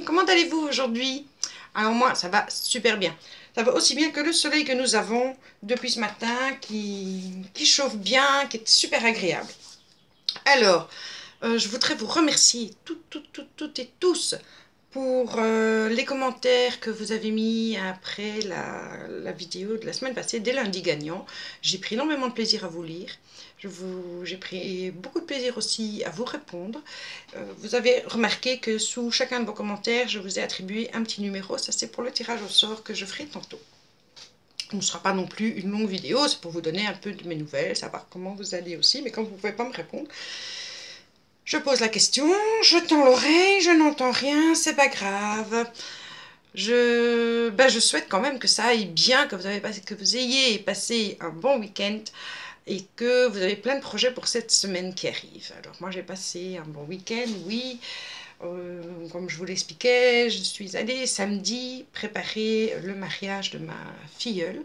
amis, comment allez-vous aujourd'hui? Alors moi, ça va super bien. Ça va aussi bien que le soleil que nous avons depuis ce matin qui chauffe bien, qui est super agréable. Alors, je voudrais vous remercier toutes et tous pour les commentaires que vous avez mis après la vidéo de la semaine passée, dès lundi gagnant. J'ai pris énormément de plaisir à vous lire. J'ai pris beaucoup de plaisir aussi à vous répondre. Vous avez remarqué que sous chacun de vos commentaires, je vous ai attribué un petit numéro. Ça, c'est pour le tirage au sort que je ferai tantôt. Ce ne sera pas non plus une longue vidéo, c'est pour vous donner un peu de mes nouvelles, savoir comment vous allez aussi. Mais comme vous ne pouvez pas me répondre, je pose la question, je tends l'oreille, je n'entends rien, c'est pas grave. Je souhaite quand même que ça aille bien, que vous ayez passé un bon week-end et que vous avez plein de projets pour cette semaine qui arrive. Alors moi j'ai passé un bon week-end, oui. Comme je vous l'expliquais, je suis allée samedi préparer le mariage de ma filleule.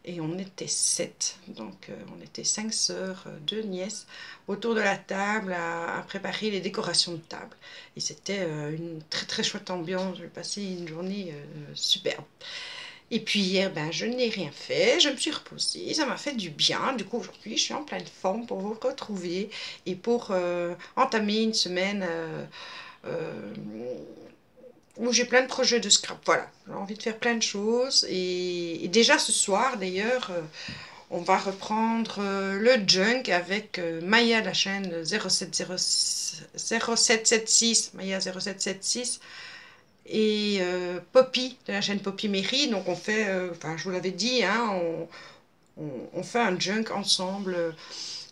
Et on était 7, donc on était 5 sœurs, 2 nièces, autour de la table à préparer les décorations de table. Et c'était une très très chouette ambiance, j'ai passé une journée superbe. Et puis hier, je n'ai rien fait, je me suis reposée, ça m'a fait du bien. Du coup, aujourd'hui, je suis en pleine forme pour vous retrouver et pour entamer une semaine euh, où j'ai plein de projets de scrap. Voilà, j'ai envie de faire plein de choses. Et déjà ce soir, d'ailleurs, on va reprendre le junk avec Maya, la chaîne 0776, Maya 0776, et Poppy, de la chaîne Poppy Mary. Donc on fait, enfin je vous l'avais dit, hein, on fait un junk ensemble.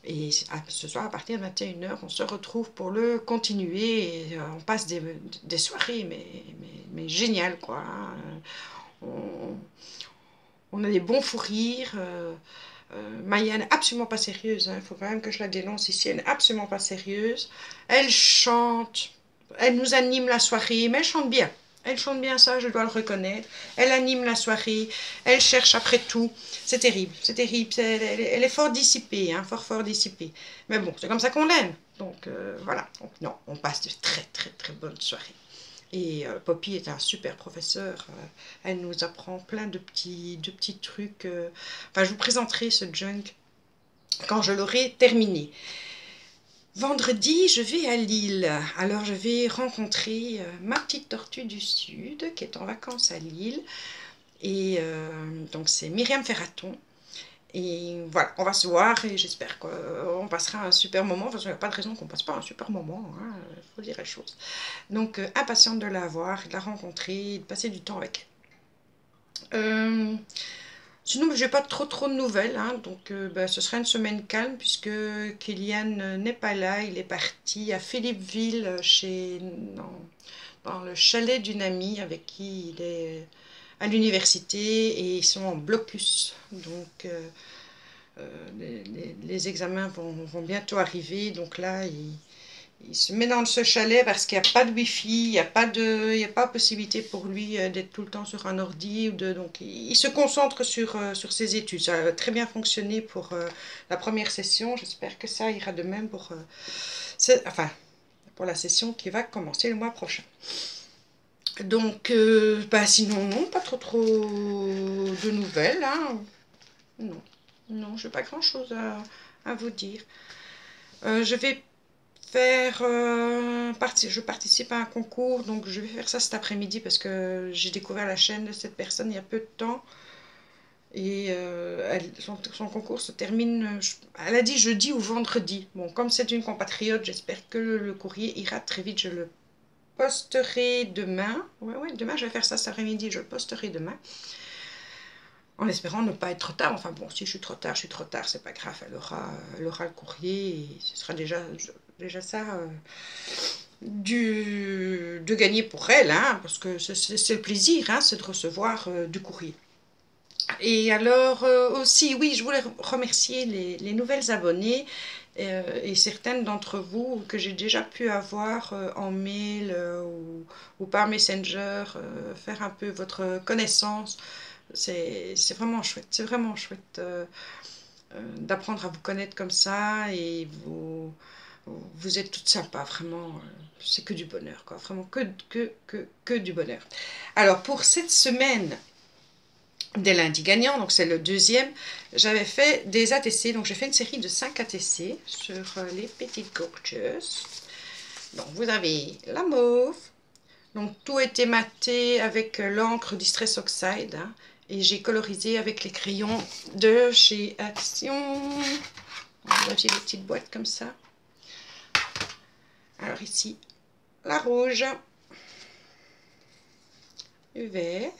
Et ce soir, à partir de 21 h, on se retrouve pour le continuer. Et on passe des soirées, mais géniales, quoi. Hein. On a des bons fous rires. Maya n'est absolument pas sérieuse. Il faut quand même que je la dénonce ici. Elle n'est absolument pas sérieuse. Elle chante. Elle nous anime la soirée, mais elle chante bien. Elle chante bien, ça, je dois le reconnaître. Elle anime la soirée. Elle cherche après tout. C'est terrible, c'est terrible. Elle est fort dissipée, hein, fort dissipée. Mais bon, c'est comme ça qu'on l'aime. Donc voilà. Donc, non, on passe de très bonnes soirées. Et Poppy est un super professeur. Elle nous apprend plein de petits trucs. Enfin, je vous présenterai ce junk quand je l'aurai terminé. Vendredi, je vais à Lille. Alors, je vais rencontrer ma petite tortue du Sud qui est en vacances à Lille. Et donc, c'est Myriam Ferraton. Et voilà, on va se voir et j'espère qu'on passera un super moment. De toute façon, il n'y a pas de raison qu'on ne passe pas un super moment, hein, faut dire les choses. Donc, impatiente de la voir, de la rencontrer, de passer du temps avec elle. Sinon, je n'ai pas trop de nouvelles, hein, donc ce sera une semaine calme puisque Kylian n'est pas là, il est parti à Philippeville, dans le chalet d'une amie avec qui il est à l'université et ils sont en blocus. Donc, les examens vont bientôt arriver, donc là, il se met dans ce chalet parce qu'il n'y a pas de wifi, il n'y a pas possibilité pour lui d'être tout le temps sur un ordi. Donc il se concentre sur ses études. Ça a très bien fonctionné pour la première session. J'espère que ça ira de même pour la session qui va commencer le mois prochain. Donc, sinon, non, pas trop de nouvelles. Hein. Non, je n'ai pas grand-chose à vous dire. Je vais je participe à un concours, donc je vais faire ça cet après-midi parce que j'ai découvert la chaîne de cette personne il y a peu de temps. Et son concours se termine, elle a dit jeudi ou vendredi. Bon, comme c'est une compatriote, j'espère que le courrier ira très vite. Je le posterai demain. Ouais, demain je vais faire ça cet après-midi, je le posterai demain. En espérant ne pas être trop tard. Enfin bon, si je suis trop tard, c'est pas grave. Elle aura le courrier et ce sera déjà ça de gagner pour elle, hein, parce que c'est le plaisir, hein, c'est de recevoir du courrier. Et alors aussi, oui, je voulais remercier les nouvelles abonnées et certaines d'entre vous que j'ai déjà pu avoir en mail ou par Messenger, faire un peu votre connaissance. C'est vraiment chouette d'apprendre à vous connaître comme ça et Vous êtes toutes sympas, vraiment, c'est que du bonheur, quoi. Vraiment que du bonheur. Alors, pour cette semaine des lundis gagnants, donc c'est le deuxième, j'avais fait des ATC, donc j'ai fait une série de 5 ATC sur les petites gorgeous. Donc, vous avez la mauve. Donc, tout était maté avec l'encre Distress Oxide, hein, et j'ai colorisé avec les crayons de chez Action. J'ai des petites boîtes comme ça. Alors ici, la rouge, le vert,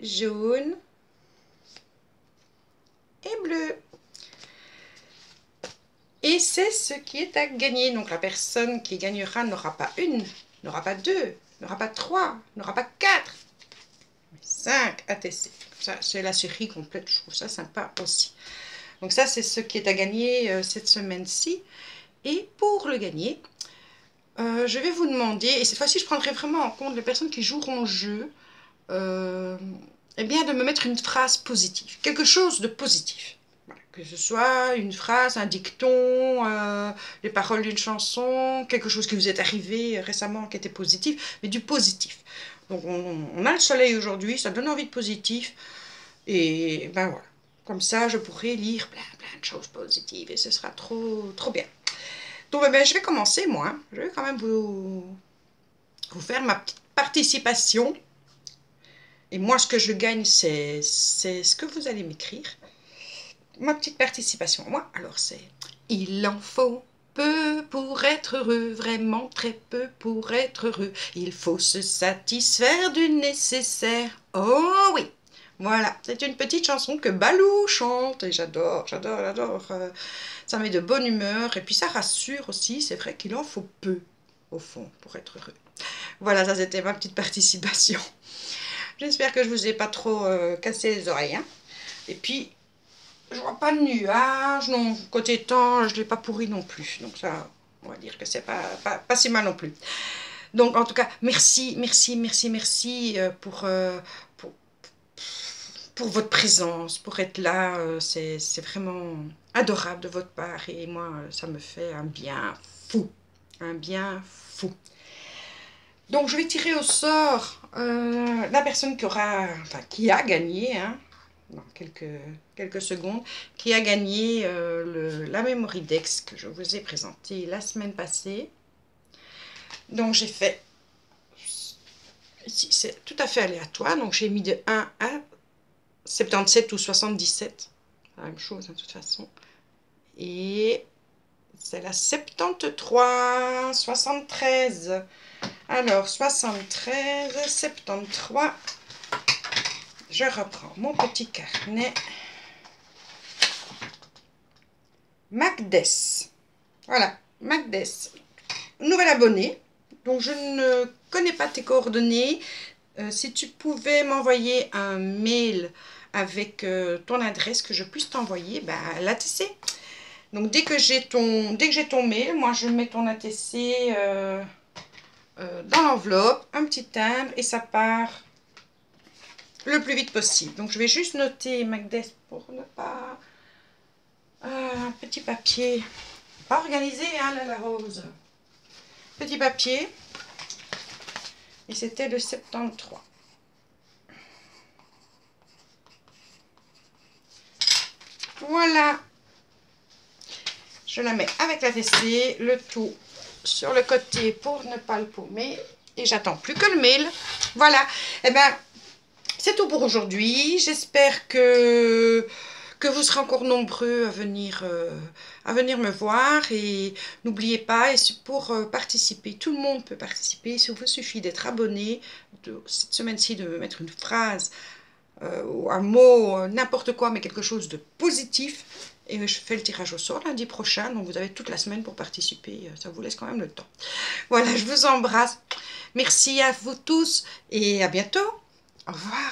jaune et bleu. Et c'est ce qui est à gagner. Donc la personne qui gagnera n'aura pas une, n'aura pas deux, n'aura pas trois, n'aura pas quatre, mais 5 ATC. Ça, c'est la série complète, je trouve ça sympa aussi. Donc ça, c'est ce qui est à gagner cette semaine-ci. Et pour le gagner, je vais vous demander, et cette fois-ci, je prendrai vraiment en compte les personnes qui joueront au jeu, eh bien, de me mettre une phrase positive, quelque chose de positif. Voilà, que ce soit une phrase, un dicton, les paroles d'une chanson, quelque chose qui vous est arrivé récemment qui était positif, mais du positif. Donc, on a le soleil aujourd'hui, ça donne envie de positif, et ben voilà. Comme ça, je pourrai lire plein de choses positives, et ce sera trop bien. Donc, ben, je vais commencer, moi. Je vais quand même vous faire ma petite participation. Et moi, ce que je gagne, c'est ce que vous allez m'écrire. Ma petite participation. Moi, alors, c'est « Il en faut peu pour être heureux, vraiment très peu pour être heureux. Il faut se satisfaire du nécessaire. Oh oui !» Voilà, c'est une petite chanson que Balou chante. Et j'adore. Ça met de bonne humeur. Et puis, ça rassure aussi. C'est vrai qu'il en faut peu, au fond, pour être heureux. Voilà, ça, c'était ma petite participation. J'espère que je vous ai pas trop cassé les oreilles. Hein. Et puis, je vois pas de nuages. Non, côté temps, je l'ai pas pourri non plus. Donc ça, on va dire que c'est pas si mal non plus. Donc, en tout cas, merci pour votre présence, pour être là. C'est vraiment adorable de votre part. Et moi, ça me fait un bien fou. Un bien fou. Donc, je vais tirer au sort la personne qui a gagné, hein, dans quelques secondes, qui a gagné la Memory Dex que je vous ai présenté la semaine passée. Donc, j'ai fait, ici, c'est tout à fait aléatoire, donc j'ai mis de 1 à 77 ou 77, la même chose, hein, de toute façon. Et c'est la 73, 73. Alors, 73, 73, je reprends mon petit carnet. Macdess. Voilà, Macdess. Nouvel abonné. Donc, je ne connais pas tes coordonnées. Si tu pouvais m'envoyer un mail avec ton adresse que je puisse t'envoyer, ben, l'ATC. Donc, dès que j'ai ton mail, moi, je mets ton ATC... dans l'enveloppe, un petit timbre et ça part le plus vite possible. Donc je vais juste noter Macdess pour ne pas... un petit papier, pas organisé, hein, la rose. Petit papier, et c'était le 73. Voilà, je la mets avec la TC, le tout sur le côté pour ne pas le paumer. Et j'attends plus que le mail. Voilà. Et ben, c'est tout pour aujourd'hui. J'espère que vous serez encore nombreux à venir me voir. Et n'oubliez pas, et pour participer, tout le monde peut participer. Il vous suffit d'être abonné. Cette semaine-ci, de me mettre une phrase ou un mot, n'importe quoi, mais quelque chose de positif. Et je fais le tirage au sort lundi prochain, donc vous avez toute la semaine pour participer, ça vous laisse quand même le temps. Voilà, je vous embrasse. Merci à vous tous et à bientôt. Au revoir.